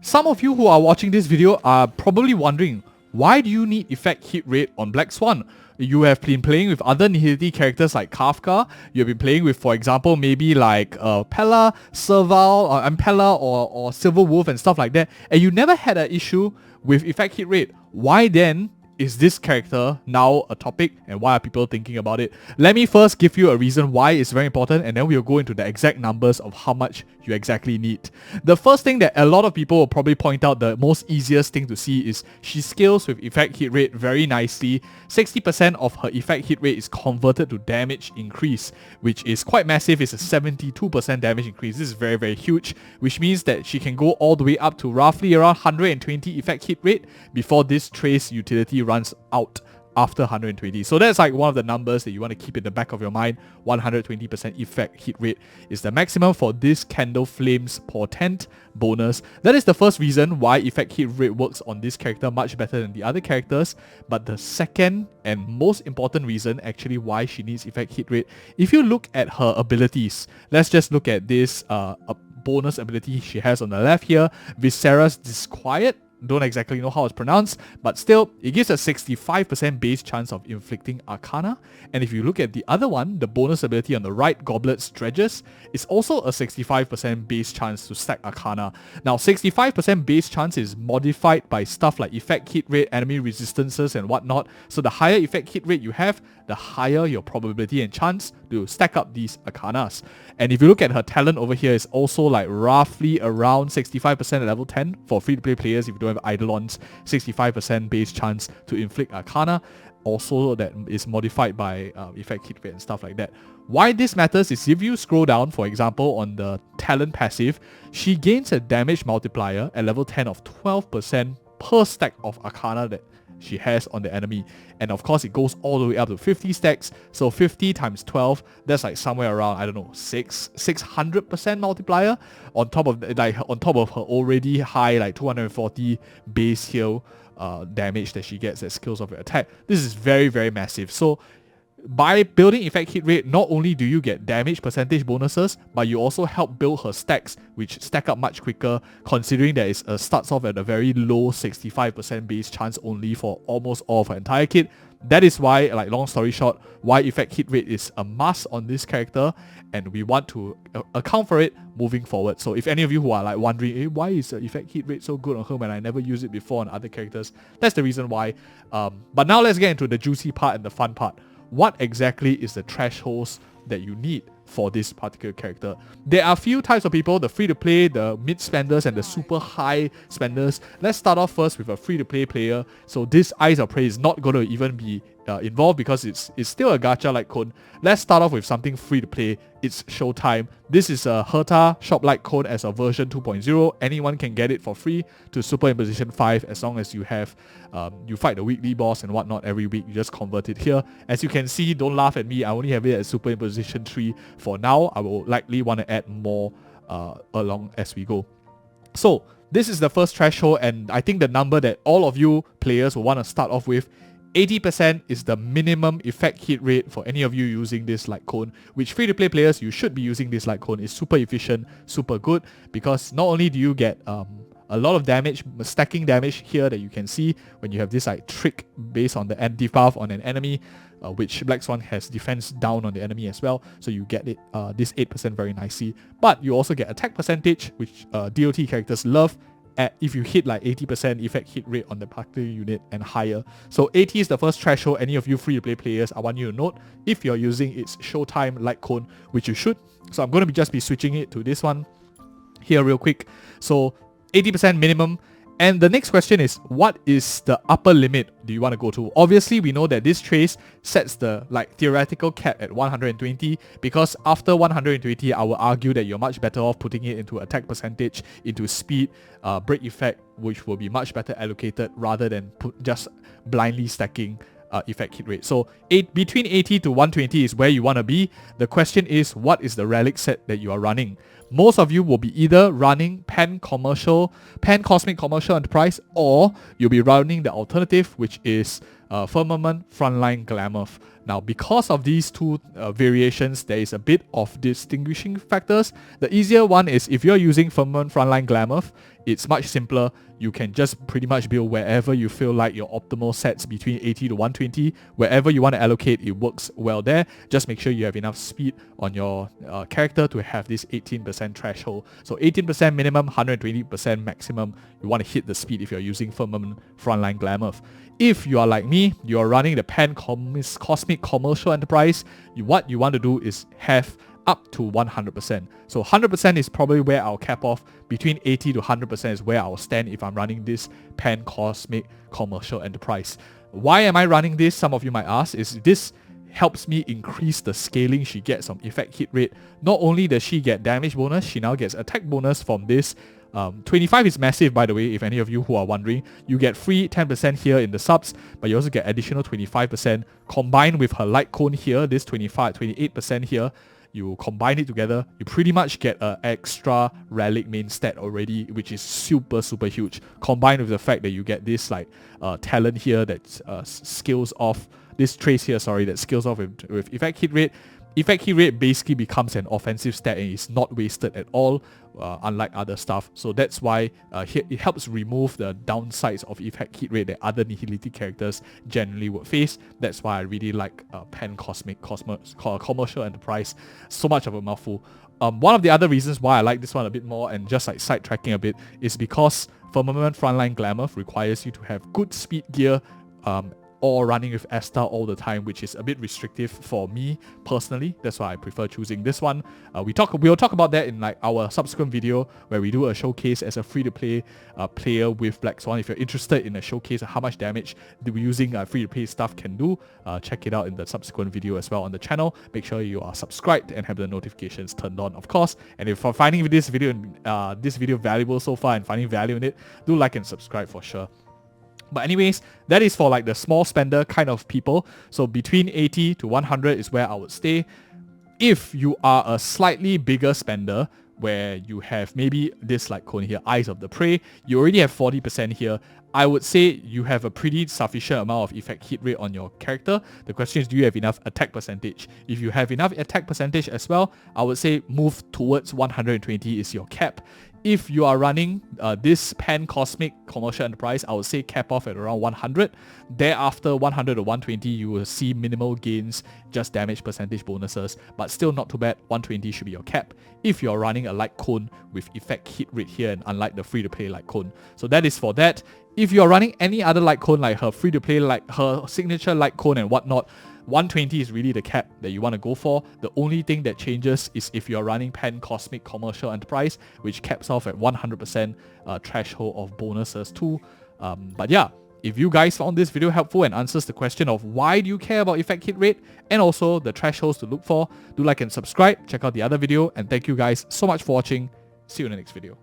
Some of you who are watching this video are probably wondering, why do you need effect hit rate on Black Swan? You have been playing with other nihility characters like Kafka, you've been playing with, for example, maybe like Pella, Serval, or Ampella, or Silver Wolf and stuff like that, and you never had an issue with effect hit rate. Why then is this character now a topic, and why are people thinking about it? Let me first give you a reason why it's very important, and then we'll go into the exact numbers of how much you exactly need. The first thing that a lot of people will probably point out, the most easiest thing to see, is she scales with effect hit rate very nicely. 60% of her effect hit rate is converted to damage increase, which is quite massive. It's a 72% damage increase. This is very, very huge, which means that she can go all the way up to roughly around 120 effect hit rate before this trace utility runs out after 120. So that's like one of the numbers that you want to keep in the back of your mind. 120% effect hit rate is the maximum for this Candle Flames Portent bonus. That is the first reason why effect hit rate works on this character much better than the other characters. But the second and most important reason actually why she needs effect hit rate, if you look at her abilities, let's just look at this bonus ability she has on the left here, Viscera's Disquiet. Don't exactly know how it's pronounced, but still, it gives a 65% base chance of inflicting Arcana. And if you look at the other one, the bonus ability on the right, Goblet's Dredges, is also a 65% base chance to stack Arcana. Now, 65% base chance is modified by stuff like effect hit rate, enemy resistances, and whatnot. So the higher effect hit rate you have, the higher your probability and chance to stack up these Arcanas. And if you look at her talent over here, it's also like roughly around 65% at level 10 for free-to-play players if you don't have Eidolons, 65% base chance to inflict Arcana. Also, that is modified by effect hit rate and stuff like that. Why this matters is if you scroll down, for example, on the talent passive, she gains a damage multiplier at level 10 of 12% per stack of Arcana that she has on the enemy. And of course, it goes all the way up to 50 stacks. So 50 times 12, that's like somewhere around, I don't know, 600% multiplier on top of her already high like 240 base heal damage that she gets as skills of her attack. This is very, very massive. So by building effect hit rate, not only do you get damage percentage bonuses, but you also help build her stacks, which stack up much quicker, considering that it starts off at a very low 65% base chance only for almost all of her entire kit. That is why, like, long story short, why effect hit rate is a must on this character, and we want to account for it moving forward. So if any of you who are like wondering, why is the effect hit rate so good on her when I never use it before on other characters, that's the reason why. But now let's get into the juicy part and the fun part. What exactly is the thresholds that you need for this particular character? There are a few types of people, the free-to-play, the mid-spenders, and the super high spenders. Let's start off first with a free-to-play player. So this Eyes of Prey is not going to even be involved because it's still a gacha like cone. Let's start off with something free-to-play. It's Showtime. This is a Herta shop-like cone as a version 2.0. Anyone can get it for free to Super Imposition 5 as long as you have you fight the weekly boss and whatnot every week. You just convert it here. As you can see, don't laugh at me, I only have it at Super Imposition 3 for now. I will likely want to add more along as we go. So this is the first threshold, and I think the number that all of you players will want to start off with, 80% is the minimum effect hit rate for any of you using this light cone, which free-to-play players, you should be using this light cone. It's super efficient, super good, because not only do you get a lot of damage, stacking damage here that you can see when you have this like trick based on the anti-buff on an enemy, which Black Swan has defense down on the enemy as well, so you get it this 8% very nicely. But you also get attack percentage, which DOT characters love, if you hit like 80% effect hit rate on the particular unit and higher. So 80 is the first threshold. Any of you free-to-play players, I want you to note, if you're using its Showtime light cone, which you should. So I'm going to just be switching it to this one here real quick. So 80% minimum. And the next question is, what is the upper limit do you want to go to? Obviously, we know that this trace sets the theoretical cap at 120, because after 120, I will argue that you're much better off putting it into attack percentage, into speed, break effect, which will be much better allocated rather than just blindly stacking effect hit rate. So between 80 to 120 is where you want to be. The question is, what is the relic set that you are running? Most of you will be either running Pan Cosmic Commercial Enterprise, or you'll be running the alternative, which is Firmament Frontline Glamour. Now, because of these two variations, there is a bit of distinguishing factors. The easier one is if you're using Firmament Frontline Glamour, it's much simpler. You can just pretty much build wherever you feel like your optimal sets between 80 to 120. Wherever you want to allocate, it works well there. Just make sure you have enough speed on your character to have this 18% threshold. So 18% minimum, 120% maximum. You want to hit the speed if you're using Firmament Frontline Glamour. If you are like me, you're running the Cosmic Commercial Enterprise, what you want to do is have up to 100%. So 100% is probably where I'll cap off. Between 80 to 100% is where I'll stand if I'm running this Cosmic Commercial Enterprise. Why am I running this? Some of you might ask. Is this helps me increase the scaling she gets from effect hit rate. Not only does she get damage bonus, she now gets attack bonus from this. 25 is massive, by the way, if any of you who are wondering. You get free 10% here in the subs, but you also get additional 25% combined with her light cone here, this 28% here. You combine it together, you pretty much get an extra relic main stat already, which is super huge. Combined with the fact that you get this like talent here that scales off, this trace here, sorry, that scales off with effect hit rate. Effect hit rate basically becomes an offensive stat and is not wasted at all, unlike other stuff. So that's why it helps remove the downsides of effect hit rate that other nihility characters generally would face. That's why I really like Cosmic Commercial Enterprise. So much of a mouthful. One of the other reasons why I like this one a bit more, and just like sidetracking a bit, is because Firmament Frontline Glamour requires you to have good speed gear, or running with Asta all the time, which is a bit restrictive for me personally. That's why I prefer choosing this one. We'll talk about that in like our subsequent video where we do a showcase as a free-to-play player with Black Swan. If you're interested in a showcase of how much damage using free-to-play stuff can do, check it out in the subsequent video as well on the channel. Make sure you are subscribed and have the notifications turned on, of course. And if you're finding this video valuable so far and finding value in it, do like and subscribe for sure. But anyways, that is for like the small spender kind of people. So between 80 to 100 is where I would stay. If you are a slightly bigger spender, where you have maybe this like cone here, Eyes of the Prey, you already have 40% here. I would say you have a pretty sufficient amount of effect hit rate on your character. The question is, do you have enough attack percentage? If you have enough attack percentage as well, I would say move towards 120 is your cap. If you are running this Cosmic Commercial Enterprise, I would say cap off at around 100. Thereafter, 100 to 120, you will see minimal gains, just damage percentage bonuses, but still not too bad. 120 should be your cap if you're running a light cone with effect hit rate here, and unlike the free-to-play light cone. So that is for that. If you're running any other light cone, like her free-to-play, like her signature light cone and whatnot, 120 is really the cap that you want to go for. The only thing that changes is if you're running Cosmic Commercial Enterprise, which caps off at 100% threshold of bonuses too. But yeah, if you guys found this video helpful and answers the question of why do you care about effect hit rate and also the thresholds to look for, do like and subscribe, check out the other video, and thank you guys so much for watching. See you in the next video.